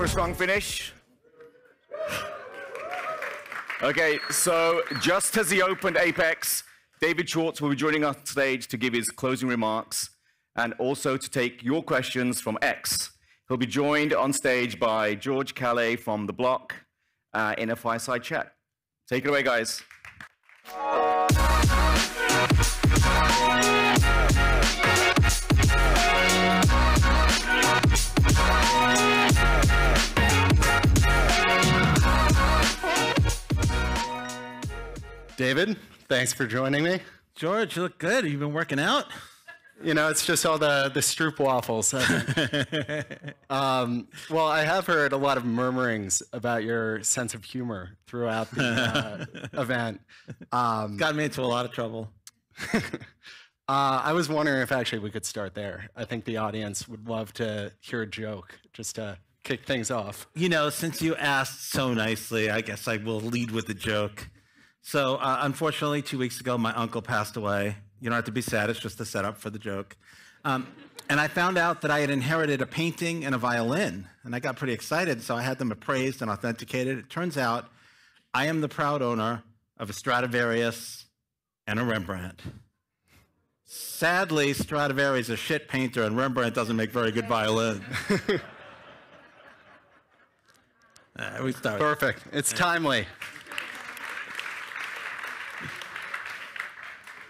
for a strong finish? Okay, so just as he opened Apex, David Schwartz will be joining us on stage to give his closing remarks and also to take your questions from X. He'll be joined on stage by George Calais from The Block in a fireside chat. Take it away, guys. David, thanks for joining me. George, you look good. You've been working out? You know, it's just all the Stroop waffles. Well, I have heard a lot of murmurings about your sense of humor throughout the event. Got me into a lot of trouble. I was wondering if actually we could start there. I think the audience would love to hear a joke just to kick things off. You know, since you asked so nicely, I guess I will lead with a joke. So, unfortunately, 2 weeks ago, my uncle passed away. You don't have to be sad. It's just a setup for the joke. And I found out that I had inherited a painting and a violin. And I got pretty excited, so I had them appraised and authenticated. It turns out I am the proud owner of a Stradivarius and a Rembrandt. Sadly, Stradivarius is a shit painter, and Rembrandt doesn't make very good violin. We start. Perfect. It's timely.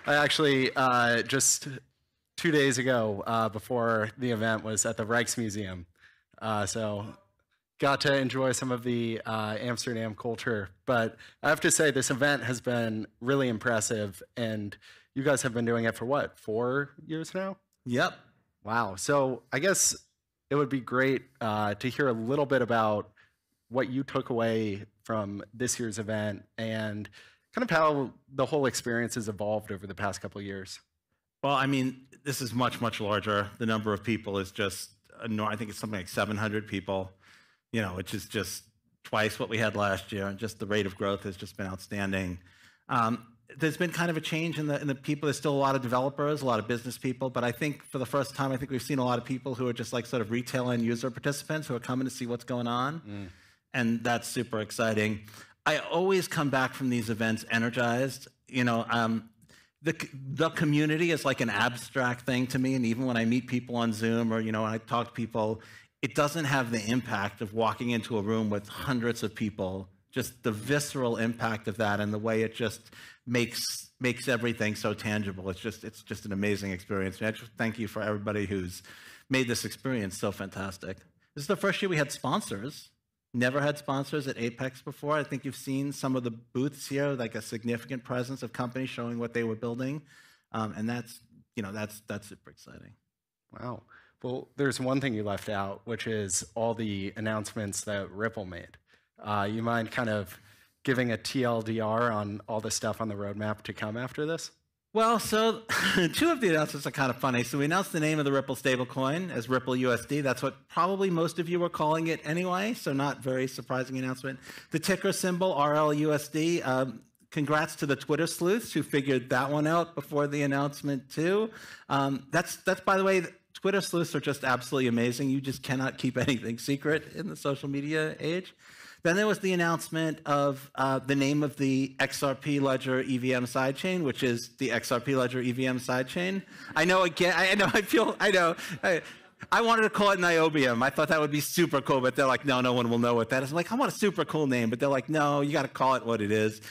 I actually, just 2 days ago, before the event, was at the Rijksmuseum. So got to enjoy some of the Amsterdam culture. But I have to say, this event has been really impressive. And you guys have been doing it for what, 4 years now? Yep. Wow. So I guess it would be great to hear a little bit about what you took away from this year's event and kind of how the whole experience has evolved over the past couple of years. Well, I mean, this is much, much larger. The number of people is just, I think it's something like 700 people, you know, which is just twice what we had last year. And just the rate of growth has just been outstanding. There's been kind of a change in the people. There's still a lot of developers, a lot of business people. But I think for the first time, I think we've seen a lot of people who are just like sort of retail end user participants who are coming to see what's going on. And that's super exciting. I always come back from these events energized. You know, the community is like an abstract thing to me, and even when I meet people on Zoom or, you know, when I talk to people, it doesn't have the impact of walking into a room with hundreds of people, just the visceral impact of that and the way it just makes everything so tangible. It's just an amazing experience. And I just thank you for everybody who's made this experience so fantastic. This is the first year we had sponsors. Never had sponsors at Apex before. I think you've seen some of the booths here, like a significant presence of companies showing what they were building, and that's super exciting. Wow. Well, there's one thing you left out, which is all the announcements that Ripple made. You mind kind of giving a TLDR on all the stuff on the roadmap to come after this? Well, so two of the announcements are kind of funny. So we announced the name of the Ripple stablecoin as Ripple USD. That's what probably most of you were calling it anyway, so not very surprising announcement. The ticker symbol, RLUSD. Congrats to the Twitter sleuths who figured that one out before the announcement too. That's by the way, Twitter sleuths are just absolutely amazing. You just cannot keep anything secret in the social media age. Then there was the announcement of the name of the XRP Ledger EVM sidechain, which is the XRP Ledger EVM sidechain. I know, again, I wanted to call it Niobium. I thought that would be super cool, but they're like, no one will know what that is. I'm like, I want a super cool name, but they're like, no, you got to call it what it is.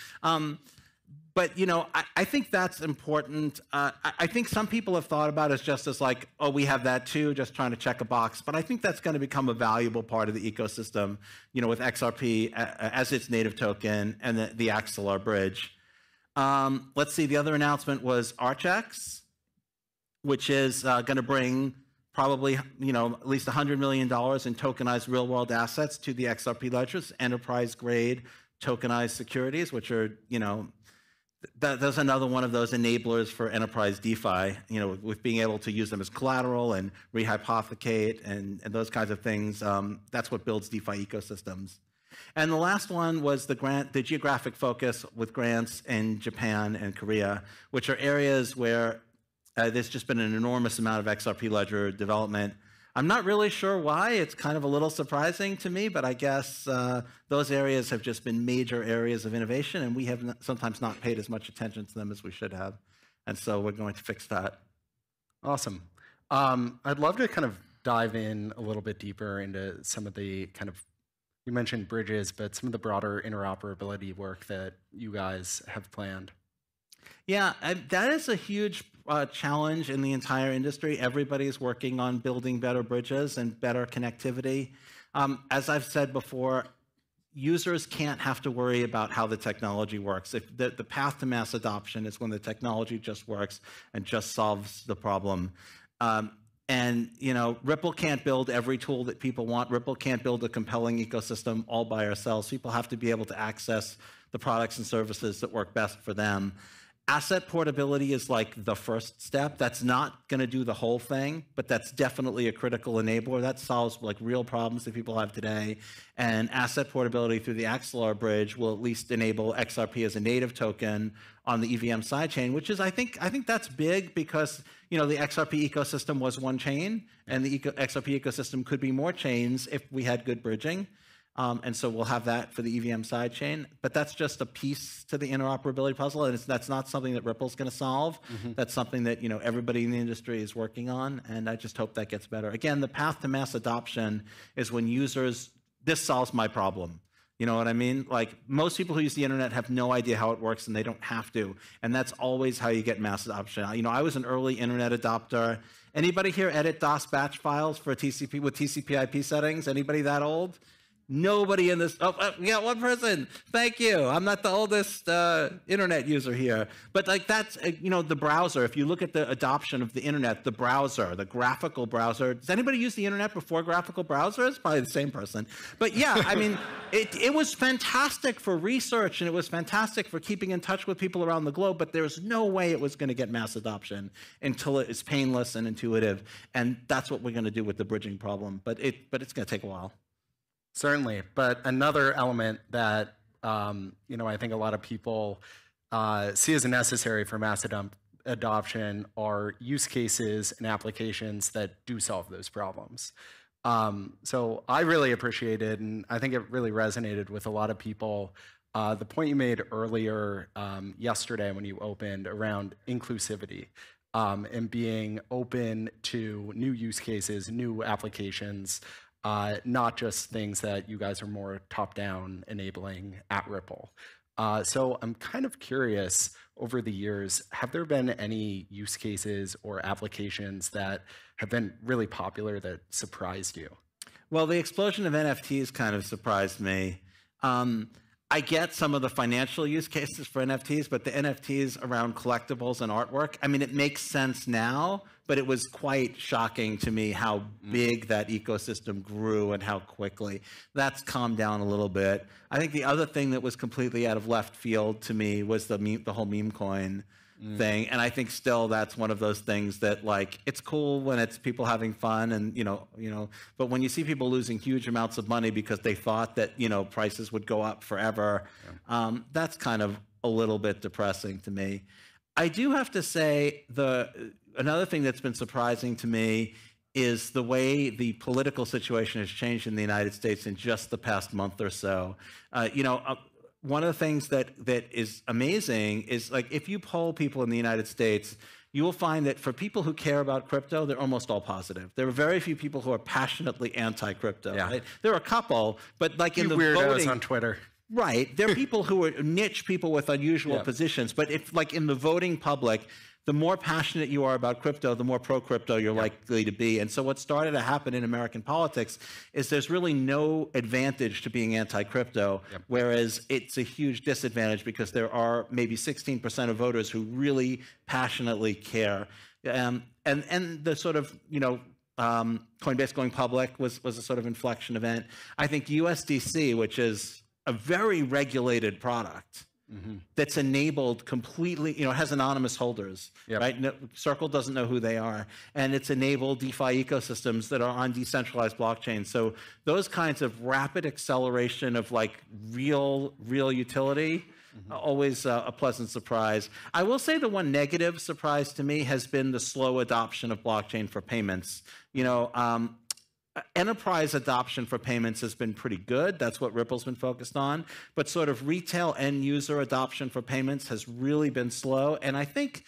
But, you know, I think that's important. I think some people have thought about it just as like, oh, we have that too, just trying to check a box. But I think that's going to become a valuable part of the ecosystem, you know, with XRP as its native token and the Axelar bridge. Let's see, the other announcement was Archex, which is going to bring probably, you know, at least $100 million in tokenized real-world assets to the XRP ledgers, enterprise-grade tokenized securities, which are, you know, that's another one of those enablers for enterprise DeFi, you know, with being able to use them as collateral and rehypothecate and those kinds of things. That's what builds DeFi ecosystems. And the last one was the geographic focus with grants in Japan and Korea, which are areas where there's just been an enormous amount of XRP ledger development. I'm not really sure why. It's kind of a little surprising to me, but I guess those areas have just been major areas of innovation, and we have sometimes not paid as much attention to them as we should have. And so we're going to fix that. Awesome. I'd love to kind of dive in a little bit deeper into some of the kind of, you mentioned bridges, but some of the broader interoperability work that you guys have planned. Yeah, that is a huge challenge in the entire industry. Everybody's working on building better bridges and better connectivity. As I've said before, users can't have to worry about how the technology works. If the path to mass adoption is when the technology just works and just solves the problem. And Ripple can't build every tool that people want. Ripple can't build a compelling ecosystem all by ourselves. People have to be able to access the products and services that work best for them. Asset portability is like the first step. That's not going to do the whole thing, but that's definitely a critical enabler. That solves like real problems that people have today. And asset portability through the Axelar bridge will at least enable XRP as a native token on the EVM sidechain, which is, I think that's big because, the XRP ecosystem was one chain, and the XRP ecosystem could be more chains if we had good bridging. And so we'll have that for the EVM sidechain, but that's just a piece to the interoperability puzzle, and that's not something that Ripple's going to solve. That's something that everybody in the industry is working on, and I just hope that gets better. Again, the path to mass adoption is when users, this solves my problem. You know what I mean? Like most people who use the internet have no idea how it works, and they don't have to, and that's always how you get mass adoption. I was an early internet adopter. Anybody here edit DOS batch files for TCP with TCP/IP settings? Anybody that old? Nobody in this, we got one person. Thank you. I'm not the oldest internet user here. But like that's, the browser, if you look at the adoption of the internet, the browser, the graphical browser, does anybody use the internet before graphical browsers? Probably the same person. But yeah, I mean, it was fantastic for research and it was fantastic for keeping in touch with people around the globe, but there's no way it was going to get mass adoption until it is painless and intuitive. And that's what we're going to do with the bridging problem. But it's going to take a while. Certainly, but another element that I think a lot of people see as necessary for mass adoption are use cases and applications that do solve those problems. So I really appreciated, and I think it really resonated with a lot of people, the point you made earlier yesterday when you opened around inclusivity and being open to new use cases, new applications. Not just things that you guys are more top-down enabling at Ripple. So I'm kind of curious, over the years, have there been any use cases or applications that have been really popular that surprised you? Well, the explosion of NFTs kind of surprised me. I get some of the financial use cases for NFTs, but the NFTs around collectibles and artwork, I mean, it makes sense now, but it was quite shocking to me how big that ecosystem grew and how quickly. That's calmed down a little bit. I think the other thing that was completely out of left field to me was the whole meme coin thing. And I think still that's one of those things that like, it's cool when it's people having fun and, but when you see people losing huge amounts of money because they thought that, prices would go up forever, that's kind of a little bit depressing to me. I do have to say another thing that's been surprising to me is the way the political situation has changed in the United States in just the past month or so. One of the things that is amazing is like if you poll people in the United States, you will find that for people who care about crypto, they're almost all positive. There are very few people who are passionately anti-crypto. Yeah. Right? There are a couple, but like in the weirdos voting on Twitter. Right. There are people who are niche people with unusual positions, but if like in the voting public, the more passionate you are about crypto, the more pro-crypto you're likely to be. And so what started to happen in American politics is there's really no advantage to being anti-crypto, whereas it's a huge disadvantage because there are maybe 16% of voters who really passionately care. And the sort of, Coinbase going public was a sort of inflection event. I think USDC, which is a very regulated product, that's enabled completely, has anonymous holders, right? No, Circle doesn't know who they are. And it's enabled DeFi ecosystems that are on decentralized blockchains. So those kinds of rapid acceleration of like real utility, always a pleasant surprise. I will say the one negative surprise to me has been the slow adoption of blockchain for payments. enterprise adoption for payments has been pretty good. That's what Ripple's been focused on. But sort of retail end user adoption for payments has really been slow. And I think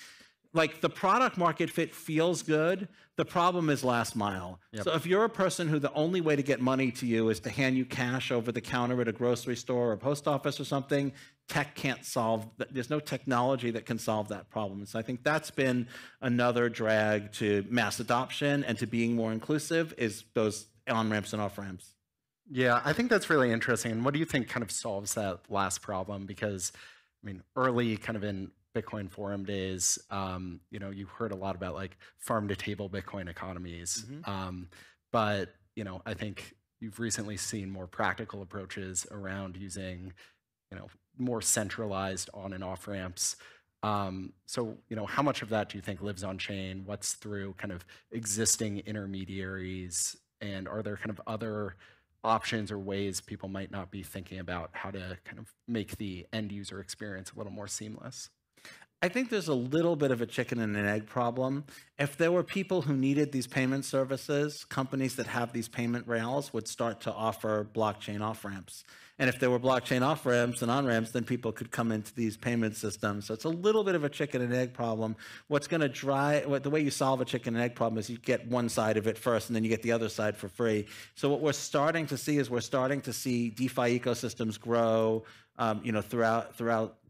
like the product market fit feels good. The problem is last mile. Yep. So if you're a person who the only way to get money to you is to hand you cash over the counter at a grocery store or post office or something, tech can't solve that. There's no technology that can solve that problem. And so I think that's been another drag to mass adoption and to being more inclusive is those on-ramps and off-ramps. Yeah, I think that's really interesting. And what do you think kind of solves that last problem? Because, I mean, early kind of in Bitcoin forum days, you know, you heard a lot about like farm-to-table Bitcoin economies. But, you know, I think you've recently seen more practical approaches around using, you know, more centralized on and off ramps. So, you know, how much of that do you think lives on chain? What's through kind of existing intermediaries? And are there kind of other options or ways people might not be thinking about how to kind of make the end user experience a little more seamless? I think there's a little bit of a chicken and an egg problem. If there were people who needed these payment services, companies that have these payment rails would start to offer blockchain off-ramps. And if there were blockchain off-ramps and on-ramps, then people could come into these payment systems. So it's a little bit of a chicken and egg problem. What's going to drive, the way you solve a chicken and egg problem is you get one side of it first, and then you get the other side for free. So what we're starting to see is we're starting to see DeFi ecosystems grow, you know, throughout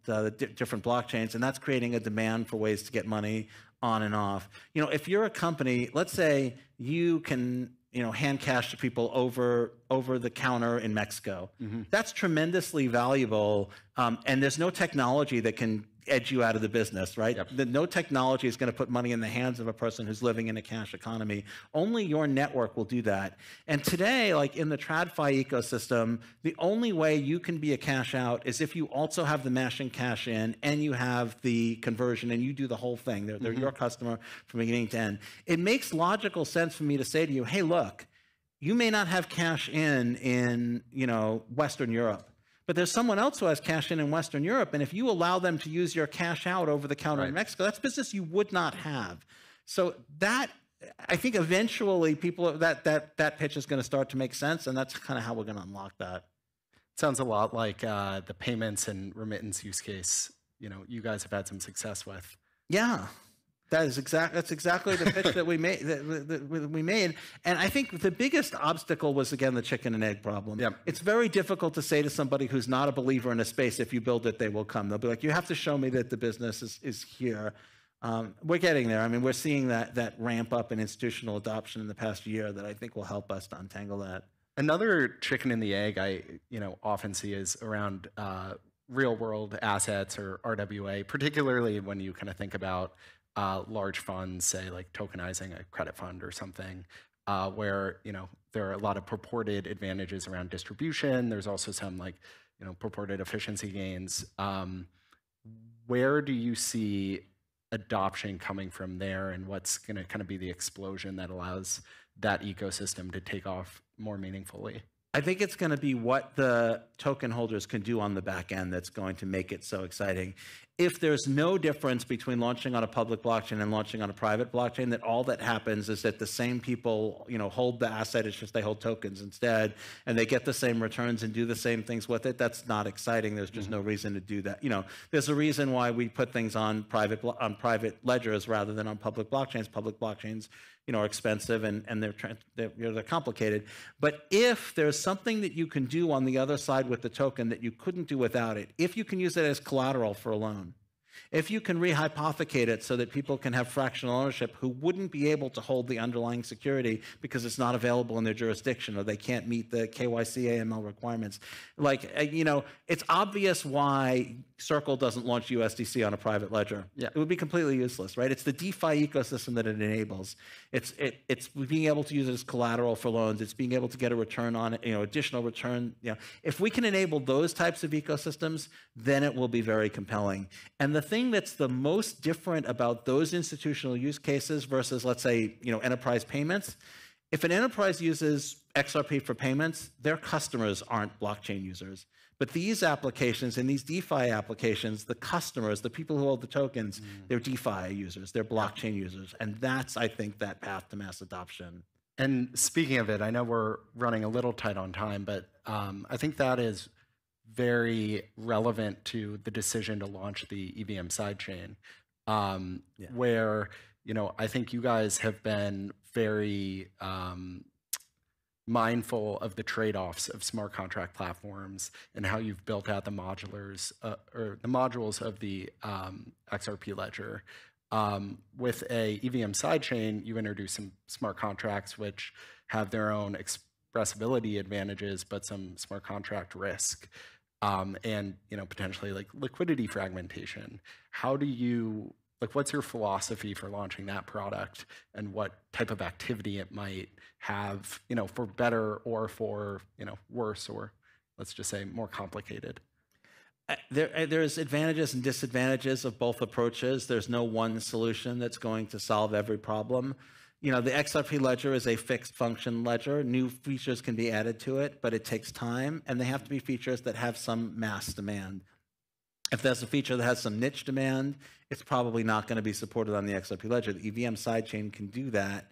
the different blockchains, and that's creating a demand for ways to get money on and off. You know, if you're a company, let's say you can, you know, hand cash to people over the counter in Mexico. That's tremendously valuable, and there's no technology that can edge you out of the business, right? No technology is going to put money in the hands of a person who's living in a cash economy. Only your network will do that. And today, like in the TradFi ecosystem, the only way you can be a cash out is if you also have the mash and cash in, and you have the conversion, and you do the whole thing. They're your customer from beginning to end. It makes logical sense for me to say to you, hey, look, you may not have cash in you know, Western Europe, but there's someone else who has cash in Western Europe, and if you allow them to use your cash out over the counter in Mexico, that's business you would not have. So that, I think eventually people, that pitch is going to start to make sense, and that's kind of how we're going to unlock that. Sounds a lot like the payments and remittance use case, you know, you guys have had some success with. Yeah. That's exactly the pitch that we made. That we made, and I think the biggest obstacle was again the chicken and egg problem. It's very difficult to say to somebody who's not a believer in a space, if you build it, they will come. They'll be like, you have to show me that the business is here. We're getting there. I mean, we're seeing that ramp up in institutional adoption in the past year that I think will help us to untangle that. Another chicken and the egg I often see is around real world assets or RWA, particularly when you kind of think about large funds, say like tokenizing a credit fund or something, where there are a lot of purported advantages around distribution. There's also some like purported efficiency gains. Where do you see adoption coming from there, and what's going to kind of be the explosion that allows that ecosystem to take off more meaningfully? I think it's going to be what the token holders can do on the back end that's going to make it so exciting. If there's no difference between launching on a public blockchain and launching on a private blockchain, that all that happens is that the same people, hold the asset, it's just they hold tokens instead, and they get the same returns and do the same things with it. That's not exciting. There's just no reason to do that. There's a reason why we put things on private ledgers rather than on public blockchains. Public blockchains, are expensive and they're complicated. But if there's something that you can do on the other side with the token that you couldn't do without it, if you can use it as collateral for a loan, if you can rehypothecate it so that people can have fractional ownership who wouldn't be able to hold the underlying security because it's not available in their jurisdiction or they can't meet the KYC AML requirements. It's obvious why Circle doesn't launch USDC on a private ledger. Yeah. It would be completely useless, right? It's the DeFi ecosystem that it enables. It's being able to use it as collateral for loans. It's being able to get a return on it, additional return. If we can enable those types of ecosystems, then it will be very compelling. And the thing that's the most different about those institutional use cases versus, let's say, enterprise payments, if an enterprise uses XRP for payments, their customers aren't blockchain users. But these applications and these DeFi applications, the customers, the people who hold the tokens, they're DeFi users, they're blockchain users. And that's, I think, that path to mass adoption. And speaking of it, I know we're running a little tight on time, but I think that is very relevant to the decision to launch the EVM sidechain, where, you know, I think you guys have been very mindful of the trade-offs of smart contract platforms and how you've built out the modulars or the modules of the XRP ledger. With a EVM sidechain, you introduce some smart contracts which have their own expressibility advantages, but some smart contract risk, and, you know, potentially like liquidity fragmentation. How do you, like, what's your philosophy for launching that product, and what type of activity it might have, you know, for better or for, you know, worse, or let's just say more complicated? There's advantages and disadvantages of both approaches. There's no one solution that's going to solve every problem. You know, the XRP ledger is a fixed function ledger. New features can be added to it, but it takes time, and they have to be features that have some mass demand. If there's a feature that has some niche demand, it's probably not going to be supported on the XRP ledger. The EVM sidechain can do that.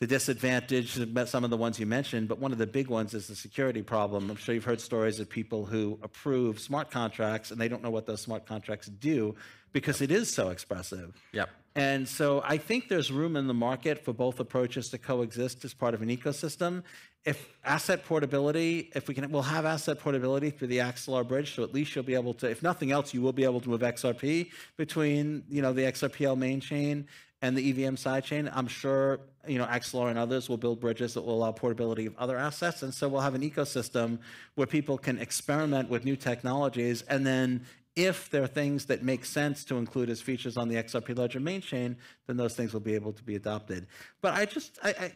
The disadvantage, some of the ones you mentioned, but one of the big ones is the security problem. I'm sure you've heard stories of people who approve smart contracts and they don't know what those smart contracts do because it is so expressive. Yep. And so I think there's room in the market for both approaches to coexist as part of an ecosystem. If asset portability, if we can, we'll have asset portability through the Axelar bridge, so at least you'll be able to, if nothing else, you will be able to move XRP between, you know, the XRPL main chain and the EVM sidechain. I'm sure, you know, Axelar and others will build bridges that will allow portability of other assets. And so we'll have an ecosystem where people can experiment with new technologies. And then if there are things that make sense to include as features on the XRP ledger main chain, then those things will be able to be adopted. But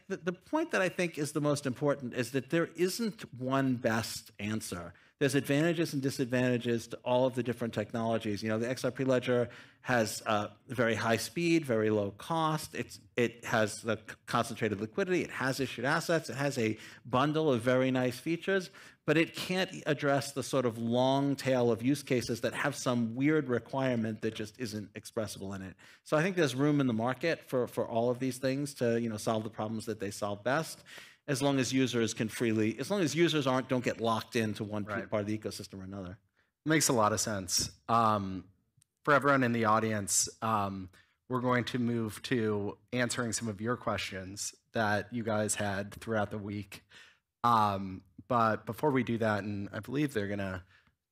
the point that I think is the most important is that there isn't one best answer. There's advantages and disadvantages to all of the different technologies. You know, the XRP ledger has very high speed, very low cost. It has the concentrated liquidity. It has issued assets. It has a bundle of very nice features, but it can't address the sort of long tail of use cases that have some weird requirement that just isn't expressible in it. So I think there's room in the market for all of these things to, you know, solve the problems that they solve best, as long as users can freely, as long as users don't get locked into one part of the ecosystem or another. Makes a lot of sense. For everyone in the audience, we're going to move to answering some of your questions that you guys had throughout the week. But before we do that, and I believe they're going to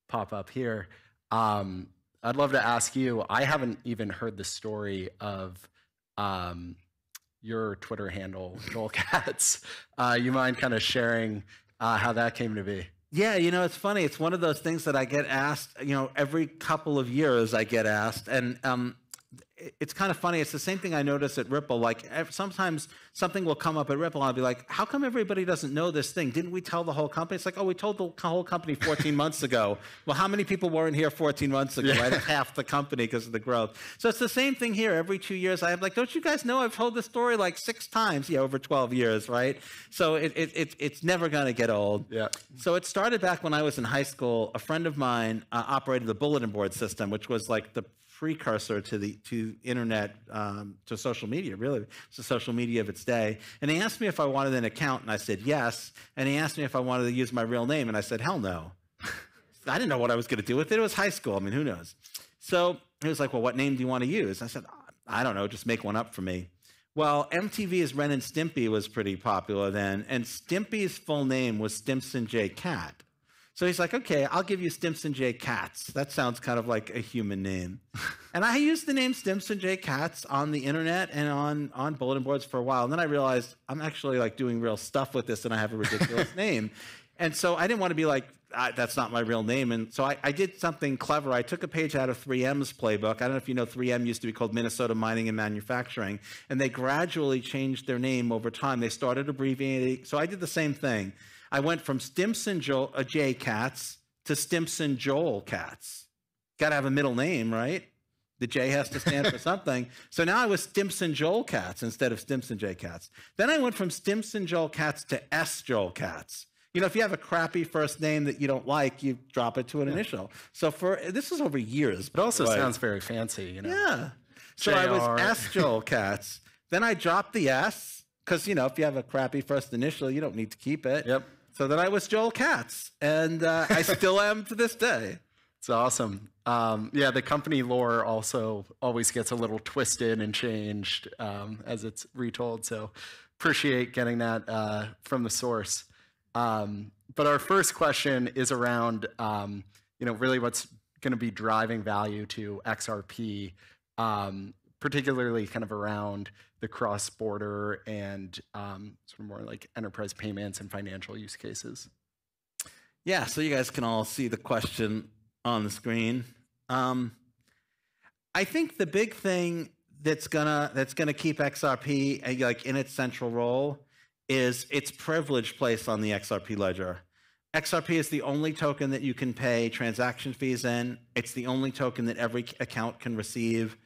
pop up here, I'd love to ask you, I haven't even heard the story of your Twitter handle, Joel Katz. You mind kind of sharing how that came to be? Yeah, you know, it's funny. It's one of those things that I get asked, you know, every couple of years I get asked. And it's kind of funny. It's the same thing I notice at Ripple. Like sometimes something will come up at Ripple and I'll be like, how come everybody doesn't know this thing? Didn't we tell the whole company? It's like, oh, we told the whole company 14 months ago. Well, how many people weren't here 14 months ago? Right? Half the company because of the growth. So it's the same thing here. Every 2 years I'm like, don't you guys know I've told this story like 6 times? Yeah, over 12 years, right? So it's never going to get old. Yeah. So it started back when I was in high school. A friend of mine operated the bulletin board system, which was like the precursor to internet, to social media, really. It's the social media of its day. And he asked me if I wanted an account, and I said yes. And he asked me if I wanted to use my real name, and I said, hell no. I didn't know what I was going to do with it. It was high school. I mean, who knows? So he was like, well, what name do you want to use? I said, I don't know, just make one up for me. Well, MTV's Ren and Stimpy was pretty popular then, and Stimpy's full name was Stimpson J. Cat. So he's like, okay, I'll give you Stimpson J. Katz. That sounds kind of like a human name. And I used the name Stimpson J. Katz on the internet and on bulletin boards for a while. And then I realized I'm actually like doing real stuff with this and I have a ridiculous name. And so I didn't want to be like, that's not my real name. And so I did something clever. I took a page out of 3M's playbook. I don't know if you know 3M used to be called Minnesota Mining and Manufacturing. And they gradually changed their name over time. They started abbreviating. So I did the same thing. I went from Stimpson J. Katz to Stimpson Joel Katz. Got to have a middle name, right? The J has to stand for something. So now I was Stimpson Joel Katz instead of Stimpson J. Katz. Then I went from Stimpson Joel Katz to S. Joel Katz. You know, if you have a crappy first name that you don't like, you drop it to an initial. So this is over years. But also sounds very fancy, you know. Yeah. So I was S. Joel Katz. Then I dropped the S, because, you know, if you have a crappy first initial, you don't need to keep it. Yep. So then I was Joel Katz, and I still am to this day. It's awesome. Yeah, the company lore also always gets a little twisted and changed as it's retold. So appreciate getting that from the source. But our first question is around, you know, really what's going to be driving value to XRP, particularly kind of around the cross-border and sort of more like enterprise payments and financial use cases. Yeah, so you guys can all see the question on the screen. I think the big thing that's gonna keep XRP like in its central role is its privileged place on the XRP ledger. XRP is the only token that you can pay transaction fees in. It's the only token that every account can receive.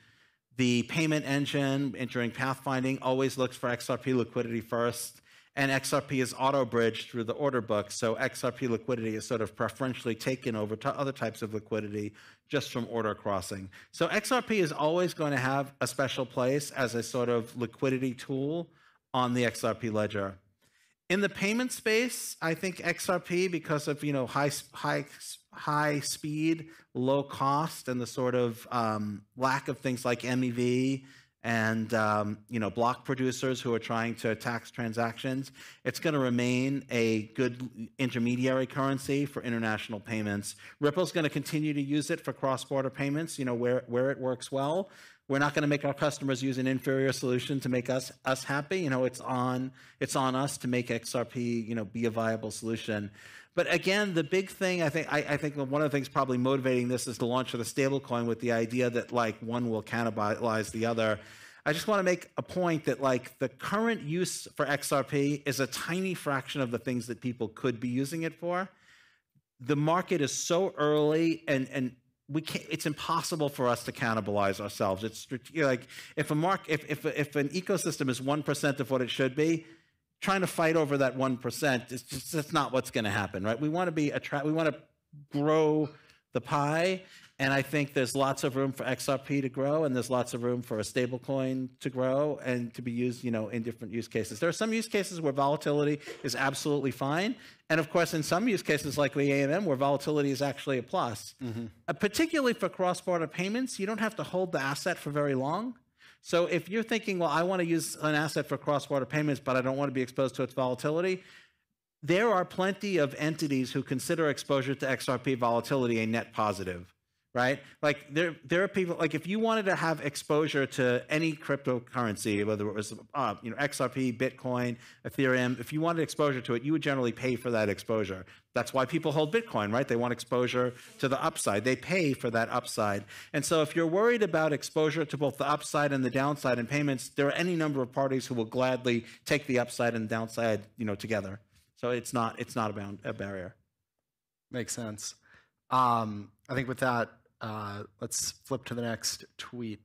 The payment engine during pathfinding always looks for XRP liquidity first, and XRP is auto-bridged through the order book, so XRP liquidity is sort of preferentially taken over to other types of liquidity just from order crossing. So XRP is always going to have a special place as a sort of liquidity tool on the XRP ledger. In the payment space, I think XRP, because of, you know, high speed, low cost, and the sort of lack of things like MEV and you know, block producers who are trying to tax transactions, it's going to remain a good intermediary currency for international payments. Ripple's going to continue to use it for cross-border payments, you know, where it works well. We're not going to make our customers use an inferior solution to make us happy. You know, it's on us to make XRP, you know, be a viable solution. But again, the big thing, I think one of the things probably motivating this is the launch of the stablecoin with the idea that like one will cannibalize the other. I just want to make a point that like the current use for XRP is a tiny fraction of the things that people could be using it for. The market is so early and we can't, it's impossible for us to cannibalize ourselves. It's, you know, like if an ecosystem is 1% of what it should be, trying to fight over that 1% is just, that's not what's going to happen, right? We want to we want to grow the pie, and I think there's lots of room for XRP to grow, and there's lots of room for a stablecoin to grow and to be used, you know, in different use cases. There are some use cases where volatility is absolutely fine, and of course, in some use cases like the AMM, where volatility is actually a plus. Mm-hmm. Particularly for cross-border payments, you don't have to hold the asset for very long. So if you're thinking, well, I want to use an asset for cross-border payments, but I don't want to be exposed to its volatility, there are plenty of entities who consider exposure to XRP volatility a net positive, right? Like there are people, like if you wanted to have exposure to any cryptocurrency, whether it was you know, XRP, Bitcoin, Ethereum, if you wanted exposure to it, you would generally pay for that exposure. That's why people hold Bitcoin, right? They want exposure to the upside. They pay for that upside. And so if you're worried about exposure to both the upside and the downside in payments, there are any number of parties who will gladly take the upside and downside, you know, together. So it's not a barrier. Makes sense. I think with that, let's flip to the next tweet.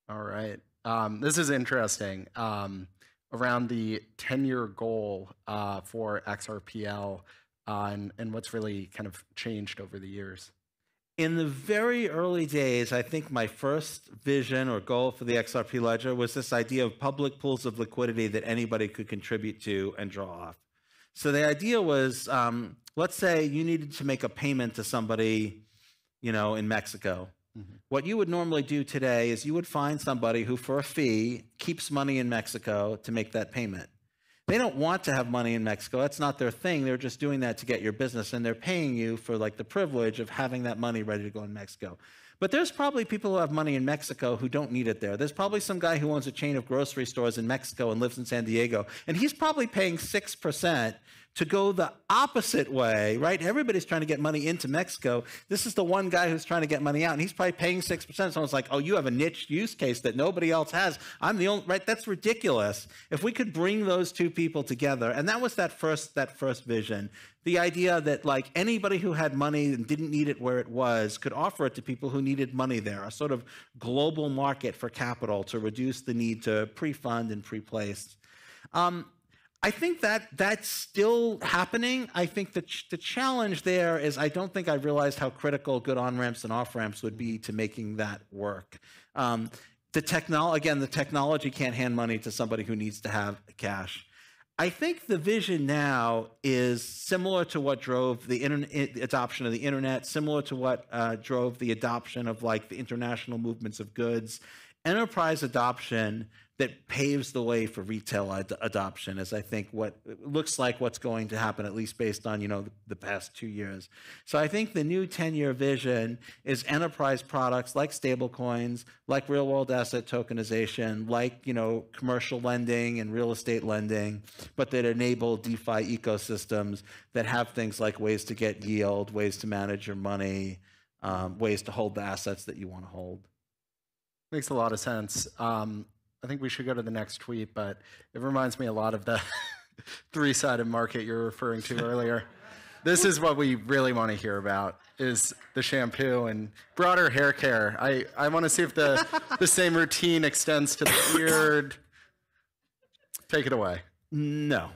All right. This is interesting. Around the 10-year goal for XRPL and what's really kind of changed over the years. In the very early days, I think my first vision or goal for the XRP ledger was this idea of public pools of liquidity that anybody could contribute to and draw off. So the idea was, let's say you needed to make a payment to somebody, you know, in Mexico. Mm-hmm. What you would normally do today is you would find somebody who, for a fee, keeps money in Mexico to make that payment. They don't want to have money in Mexico. That's not their thing. They're just doing that to get your business, and they're paying you for like the privilege of having that money ready to go in Mexico. But there's probably people who have money in Mexico who don't need it there. There's probably some guy who owns a chain of grocery stores in Mexico and lives in San Diego, and he's probably paying 6% to go the opposite way, right? Everybody's trying to get money into Mexico. This is the one guy who's trying to get money out, and he's probably paying 6%. Someone's like, oh, you have a niche use case that nobody else has. I'm the only, right? That's ridiculous. If we could bring those two people together, and that was that first vision, the idea that like anybody who had money and didn't need it where it was could offer it to people who needed money there, a sort of global market for capital to reduce the need to pre-fund and pre-place. I think that that's still happening. I think the challenge there is I don't think I realized how critical good on-ramps and off-ramps would be to making that work. the technology can't hand money to somebody who needs to have cash. I think the vision now is similar to what drove the adoption of the internet, similar to what drove the adoption of like the international movements of goods. Enterprise adoption that paves the way for retail adoption is, I think, what looks like what's going to happen, at least based on, the past 2 years. So I think the new 10-year vision is enterprise products like stablecoins, like real-world asset tokenization, like, commercial lending and real estate lending, but that enable DeFi ecosystems that have things like ways to get yield, ways to manage your money, ways to hold the assets that you want to hold. Makes a lot of sense. I think we should go to the next tweet, but it reminds me a lot of the three-sided market you were referring to earlier. This is what we really want to hear about, is the shampoo and broader hair care. I want to see if the same routine extends to the beard. Take it away. No.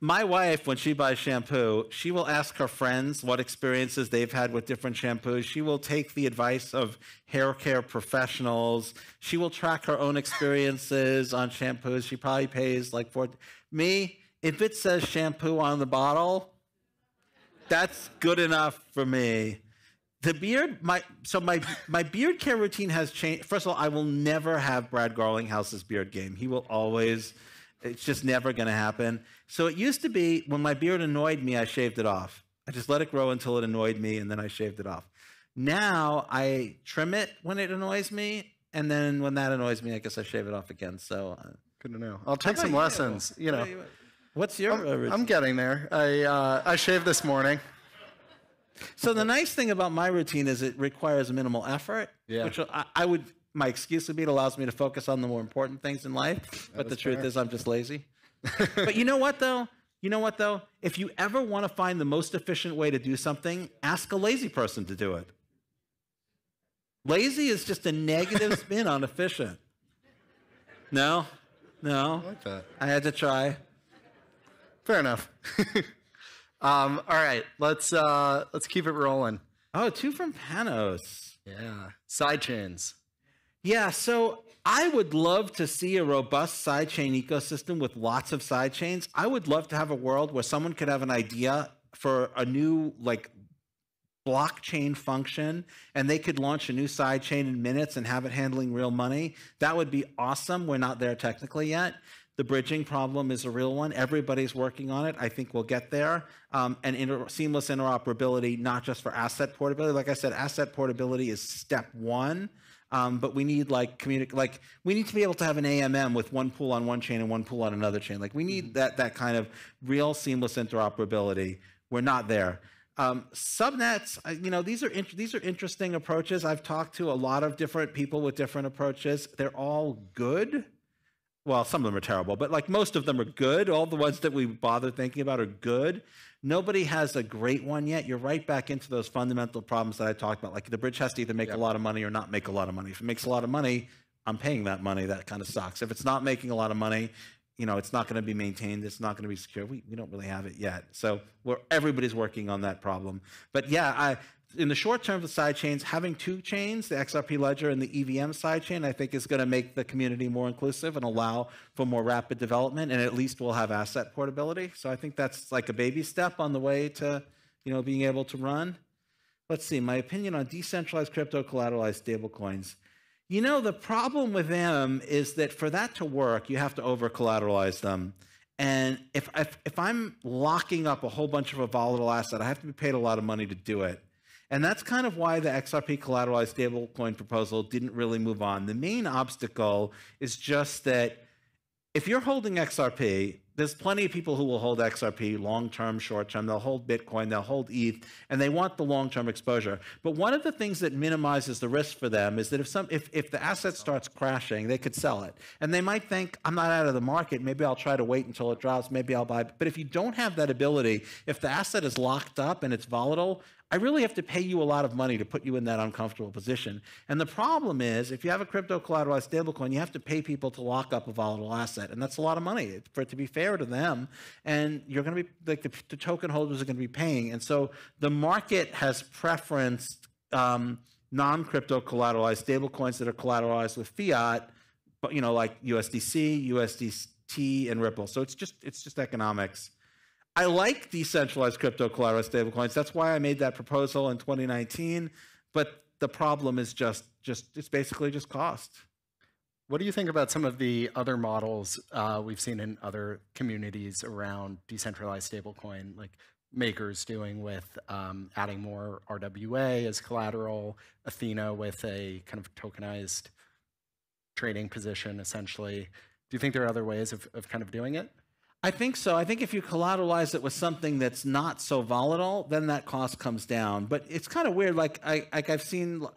My wife, when she buys shampoo, she will ask her friends what experiences they've had with different shampoos. She will take the advice of hair care professionals. She will track her own experiences on shampoos. She probably pays like me, if it says shampoo on the bottle, that's good enough for me. The beard, my beard care routine has changed. First of all, I will never have Brad Garlinghouse's beard game. He will always... It's just never going to happen. So it used to be when my beard annoyed me, I shaved it off. I just let it grow until it annoyed me, and then I shaved it off. Now I trim it when it annoys me, and then when that annoys me, I guess I shave it off again. So good to know. I'll take some lessons. What's your routine? I'm getting there. I shaved this morning. So the nice thing about my routine is it requires minimal effort. Yeah. Which I would. My excuse would be it allows me to focus on the more important things in life. But the truth is I'm just lazy. But you know what, though? If you ever want to find the most efficient way to do something, ask a lazy person to do it. Lazy is just a negative spin on efficient. No? I like that. I had to try. Fair enough. All right, let's keep it rolling. Oh, 2 from Panos. Yeah. Sidechains. Yeah, so I would love to see a robust sidechain ecosystem with lots of sidechains. I would love to have a world where someone could have an idea for a new blockchain function and they could launch a new sidechain in minutes and have it handling real money. That would be awesome. We're not there technically yet. The bridging problem is a real one. Everybody's working on it. I think we'll get there. And seamless interoperability, not just for asset portability. Like I said, asset portability is step 1. But we need we need to be able to have an AMM with one pool on one chain and one pool on another chain. We need that kind of real seamless interoperability. We're not there. Subnets, these are interesting approaches. I've talked to a lot of different people with different approaches. They're all good. Well, some of them are terrible, but most of them are good. All the ones that we bother thinking about are good. Nobody has a great one yet. You're right back into those fundamental problems that I talked about. The bridge has to either make a lot of money or not make a lot of money. If it makes a lot of money, I'm paying that money. That kind of sucks. If it's not making a lot of money, it's not going to be maintained. It's not going to be secure. We don't really have it yet. So everybody's working on that problem. But yeah, in the short term for sidechains, having 2 chains, the XRP ledger and the EVM sidechain, I think is going to make the community more inclusive and allow for more rapid development, and at least we'll have asset portability. So I think that's like a baby step on the way to, being able to run. Let's see, my opinion on decentralized crypto collateralized stablecoins. The problem with them is that for that to work, you have to over-collateralize them. And if I'm locking up a whole bunch of a volatile asset, I have to be paid a lot of money to do it. And that's kind of why the XRP collateralized stablecoin proposal didn't really move on. The main obstacle is just that if you're holding XRP, there's plenty of people who will hold XRP long-term, short-term. They'll hold Bitcoin, they'll hold ETH, and they want the long-term exposure. But one of the things that minimizes the risk for them is that if the asset starts crashing, they could sell it. And they might think, I'm not out of the market. Maybe I'll try to wait until it drops. Maybe I'll buy. But if you don't have that ability, if the asset is locked up and it's volatile, I really have to pay you a lot of money to put you in that uncomfortable position. And the problem is, if you have a crypto collateralized stablecoin, you have to pay people to lock up a volatile asset. And that's a lot of money for it to be fair to them. And you're going to be, the token holders are going to be paying. And so the market has preferenced non-crypto collateralized stablecoins that are collateralized with fiat, but like USDC, USDT, and Ripple. So it's just economics. I like decentralized crypto collateralized stablecoins. That's why I made that proposal in 2019. But the problem is it's basically just cost. What do you think about some of the other models we've seen in other communities around decentralized stablecoin, like Makers doing with adding more RWA as collateral, Athena with a kind of tokenized trading position, essentially? Do you think there are other ways of kind of doing it? I think so. I think if you collateralize it with something that's not so volatile, then that cost comes down. But it's kind of weird. Like I've seen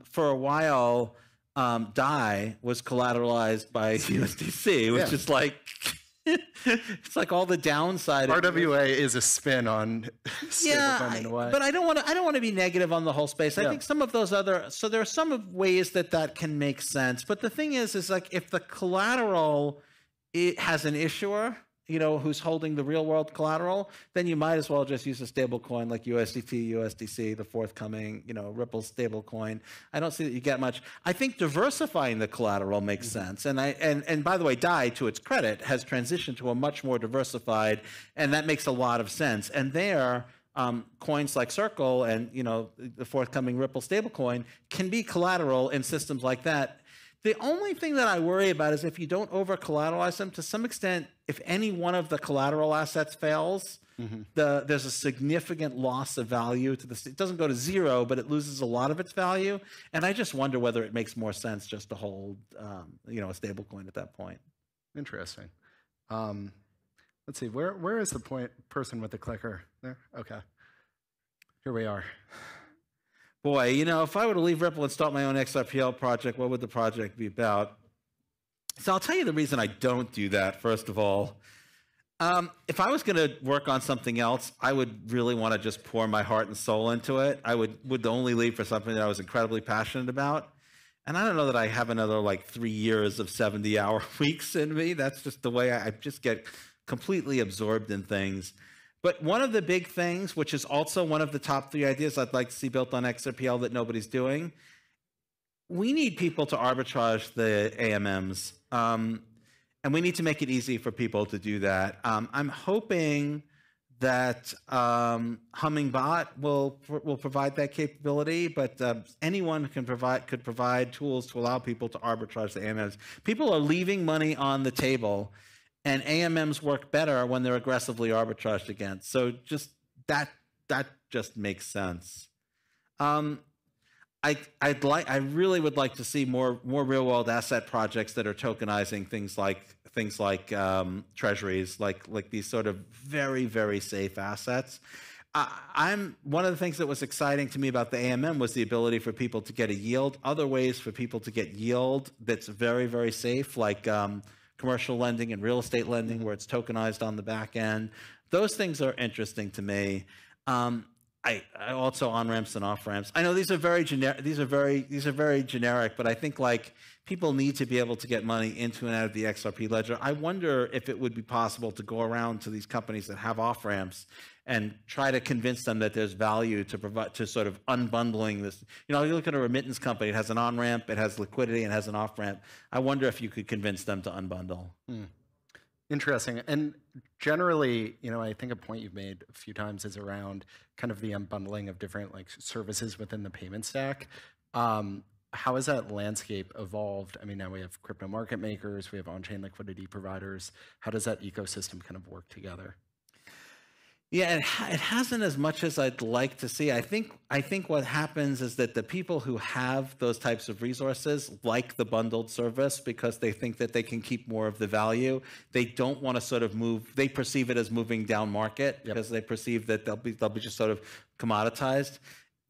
for a while, DAI was collateralized by USDC, which is like it's like all the downside. RWA is a spin on stablecoin in a way. But I don't want to be negative on the whole space. I think some of those so there are some of ways that can make sense. But the thing is like if the collateral has an issuer, who's holding the real world collateral, then you might as well just use a stable coin like USDT, USDC, the forthcoming, Ripple stable coin. I don't see that you get much. I think diversifying the collateral makes sense. And by the way, DAI, to its credit, has transitioned to a much more diversified, and that makes a lot of sense. And there, coins like Circle and, the forthcoming Ripple stablecoin can be collateral in systems like that. The only thing that I worry about is if you don't over-collateralize them, to some extent, if any one of the collateral assets fails, there's a significant loss of value to it doesn't go to zero, but it loses a lot of its value. And I just wonder whether it makes more sense just to hold, a stable coin at that point. Interesting. Let's see, where is the person with the clicker? There? Okay. Here we are. Boy, if I were to leave Ripple and start my own XRPL project, what would the project be about? So I'll tell you the reason I don't do that, first of all. If I was going to work on something else, I would really want to just pour my heart and soul into it. I would only leave for something that I was incredibly passionate about. And I don't know that I have another 3 years of 70-hour weeks in me. That's just the way I just get completely absorbed in things. But one of the big things, which is also one of the top 3 ideas I'd like to see built on XRPL that nobody's doing, we need people to arbitrage the AMMs. And we need to make it easy for people to do that. I'm hoping that Hummingbot will provide that capability, but anyone could provide tools to allow people to arbitrage the AMMs. People are leaving money on the table, and AMMs work better when they're aggressively arbitraged against. So just that just makes sense. I really would like to see more real world asset projects that are tokenizing things like treasuries, like these sort of very, very safe assets. One of the things that was exciting to me about the AMM was the ability for people to get a yield. Other ways for people to get yield that's very, very safe, like commercial lending and real estate lending, where it's tokenized on the back end. Those things are interesting to me. I also on-ramps and off-ramps. I know these are very generic. These are very generic, but I think people need to be able to get money into and out of the XRP ledger. I wonder if it would be possible to go around to these companies that have off-ramps and try to convince them that there's value to provide to sort of unbundling this. You look at a remittance company; it has an on-ramp, it has liquidity, and has an off-ramp. I wonder if you could convince them to unbundle. Interesting. And generally, I think a point you've made a few times is around kind of the unbundling of different services within the payment stack. How has that landscape evolved? I mean, now we have crypto market makers, we have on-chain liquidity providers. How does that ecosystem kind of work together? Yeah, it hasn't as much as I'd like to see. I think what happens is that the people who have those types of resources like the bundled service because they think that they can keep more of the value. They don't want to sort of move. They perceive it as moving down market because they perceive that they'll be just sort of commoditized.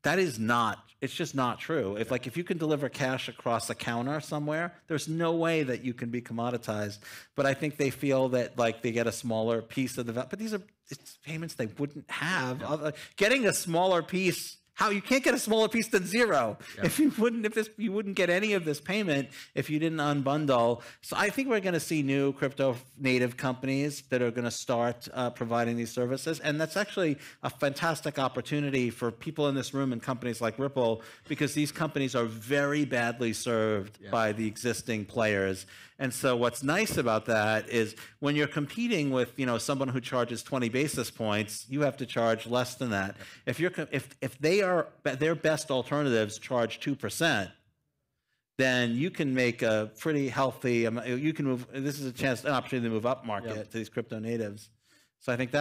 That is not. It's just not true. If you can deliver cash across a counter somewhere, there's no way that you can be commoditized. But I think they feel that they get a smaller piece of the value. But it's payments they wouldn't have. Getting a smaller piece How you can't get a smaller piece than zero if you wouldn't get any of this payment if you didn't unbundle. So I think we're going to see new crypto native companies that are going to start providing these services, and that's actually a fantastic opportunity for people in this room and companies like Ripple, because these companies are very badly served by the existing players. And so what's nice about that is when you're competing with, you know, someone who charges 20 basis points, you have to charge less than that. If their best alternatives charge 2%, then you can make a pretty healthy, you can move, this is an opportunity to move up market to these crypto natives. So I think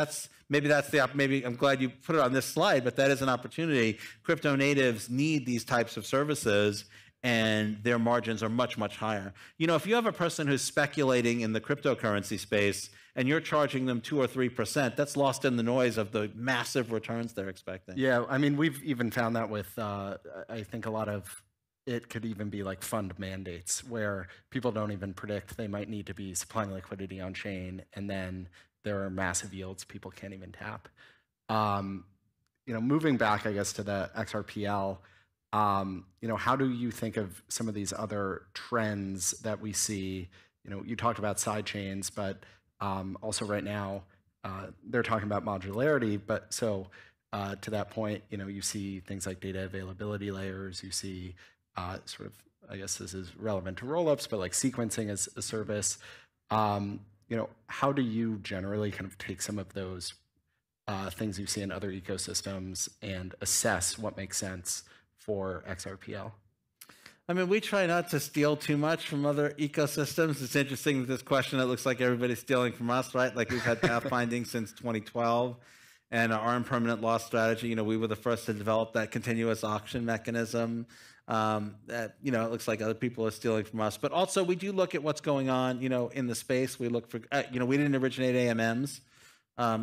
maybe I'm glad you put it on this slide, but that is an opportunity. Crypto natives need these types of services, and their margins are much, much higher. You know, if you have a person who's speculating in the cryptocurrency space and you're charging them 2 or 3%, that's lost in the noise of the massive returns they're expecting. Yeah, I mean, we've even found that with, I think a lot of it could even be like fund mandates where people don't even predict they might need to be supplying liquidity on chain, and then there are massive yields people can't even tap. You know, moving back, I guess, to the XRPL, you know, how do you think of some of these other trends that we see? You know, you talked about side chains, but also right now they're talking about modularity. But so to that point, you know, you see things like data availability layers. You see sort of, I guess this is relevant to rollups, but like sequencing as a service. You know, how do you generally kind of take some of those things you see in other ecosystems and assess what makes sense for XRPL? I mean, we try not to steal too much from other ecosystems. It's interesting with this question. It looks like everybody's stealing from us, right? Like we've had pathfinding since 2012, and our impermanent loss strategy. You know, we were the first to develop that continuous auction mechanism. That, you know, it looks like other people are stealing from us. But also, we do look at what's going on, you know, in the space. We look for, you know, we didn't originate AMMs.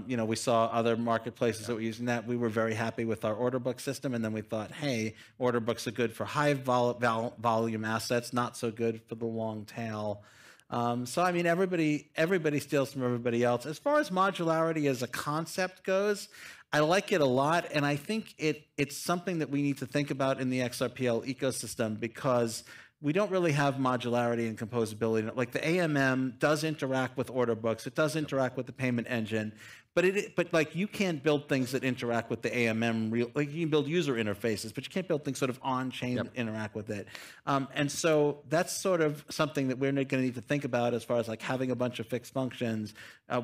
You know, we saw other marketplaces that were using that. We were very happy with our order book system, and then we thought, hey, order books are good for high volume assets, not so good for the long tail. So I mean, everybody steals from everybody else. As far as modularity as a concept goes, I like it a lot, and I think it's something that we need to think about in the XRPL ecosystem, because we don't really have modularity and composability. Like the AMM does interact with order books, it does interact with the payment engine, but like you can't build things that interact with the AMM. Like you can build user interfaces, but you can't build things sort of on chain that interact with it. And so that's sort of something that we're going to need to think about as far as like having a bunch of fixed functions,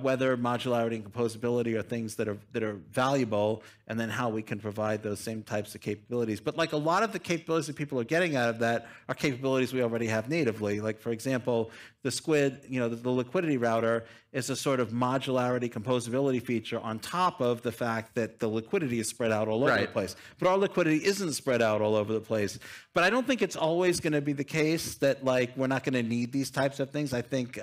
whether modularity and composability are things that are valuable, and then how we can provide those same types of capabilities. But like a lot of the capabilities that people are getting out of that are capabilities we already have natively. Like for example, the Squid, you know, the liquidity router is a sort of modularity composability feature on top of the fact that the liquidity is spread out all over the place. But our liquidity isn't spread out all over the place. But I don't think it's always going to be the case that like we're not going to need these types of things. I think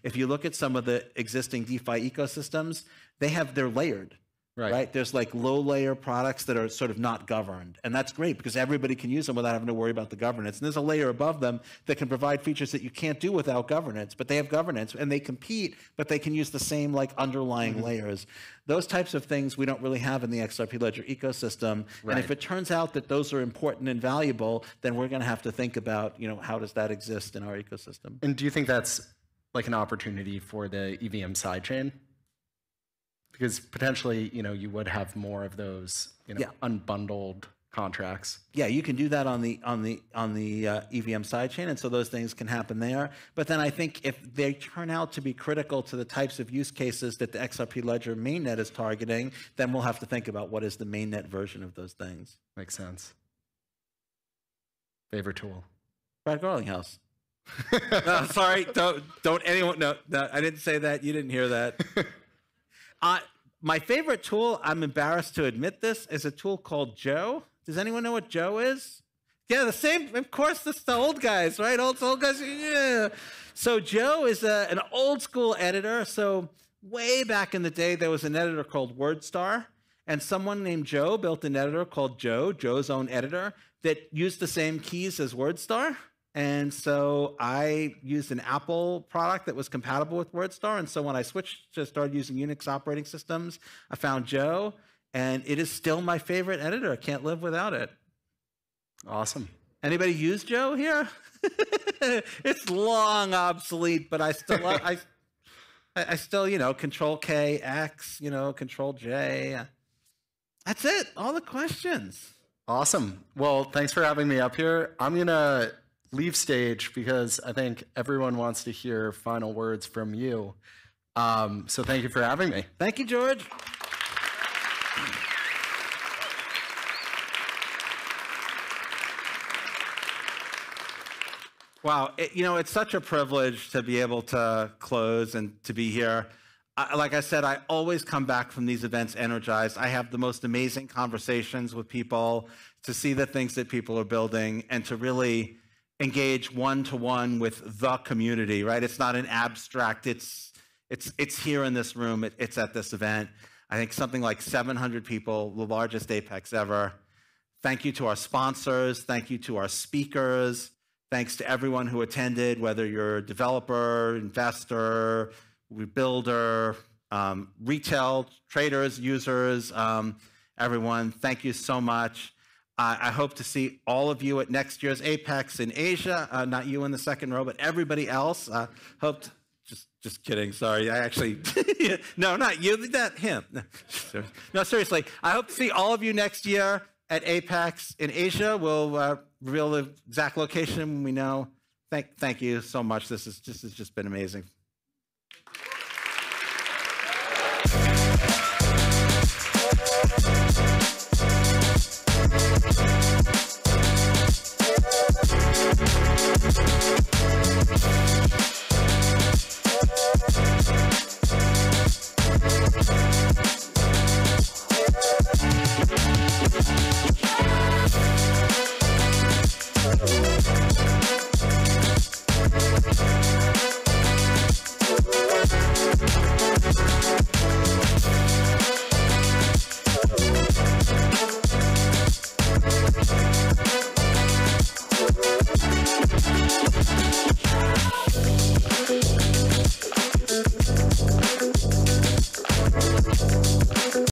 if you look at some of the existing DeFi ecosystems, they're layered. Right? There's like low layer products that are sort of not governed. And that's great because everybody can use them without having to worry about the governance. And there's a layer above them that can provide features that you can't do without governance, but they have governance and they compete, but they can use the same like underlying layers. Those types of things we don't really have in the XRP Ledger ecosystem. And if it turns out that those are important and valuable, then we're going to have to think about, you know, how does that exist in our ecosystem? And do you think that's like an opportunity for the EVM sidechain? Because potentially, you know, you would have more of those, you know, unbundled contracts. Yeah, you can do that on the EVM sidechain, and so those things can happen there. But then I think if they turn out to be critical to the types of use cases that the XRP Ledger mainnet is targeting, then we'll have to think about what is the mainnet version of those things. Makes sense. Favorite tool? Brad Garlinghouse. No, sorry, don't anyone. No, I didn't say that. You didn't hear that. My favorite tool, I'm embarrassed to admit this, is a tool called Joe. Does anyone know what Joe is? Yeah, the same, of course, this is the old guys, right? Old guys, yeah. So Joe is an old school editor. So way back in the day, there was an editor called WordStar, and someone named Joe built an editor called Joe, Joe's own editor, that used the same keys as WordStar. And so I used an Apple product that was compatible with WordStar. And so when I switched to start using Unix operating systems, I found Joe. and it is still my favorite editor. I can't live without it. Awesome. Anybody use Joe here? It's long obsolete, but I still I still, Control K, X, Control J. That's it. All the questions. Awesome. Well, thanks for having me up here. I'm going to leave stage because I think everyone wants to hear final words from you. So thank you for having me. Thank you, George. Wow, it's such a privilege to be able to close and to be here. Like I said, I always come back from these events energized. I have the most amazing conversations with people, to see the things that people are building, and to really engage one-to-one with the community, right? It's not an abstract, it's here in this room, it's at this event. I think something like 700 people, the largest Apex ever. Thank you to our sponsors, thank you to our speakers, thanks to everyone who attended, whether you're a developer, investor, builder, retail, traders, users, everyone, thank you so much. I hope to see all of you at next year's Apex in Asia, not you in the second row, but everybody else. Just kidding, sorry, I actually, no, not you, him. No, seriously, I hope to see all of you next year at Apex in Asia. We'll reveal the exact location when we know. Thank you so much. This has just been amazing.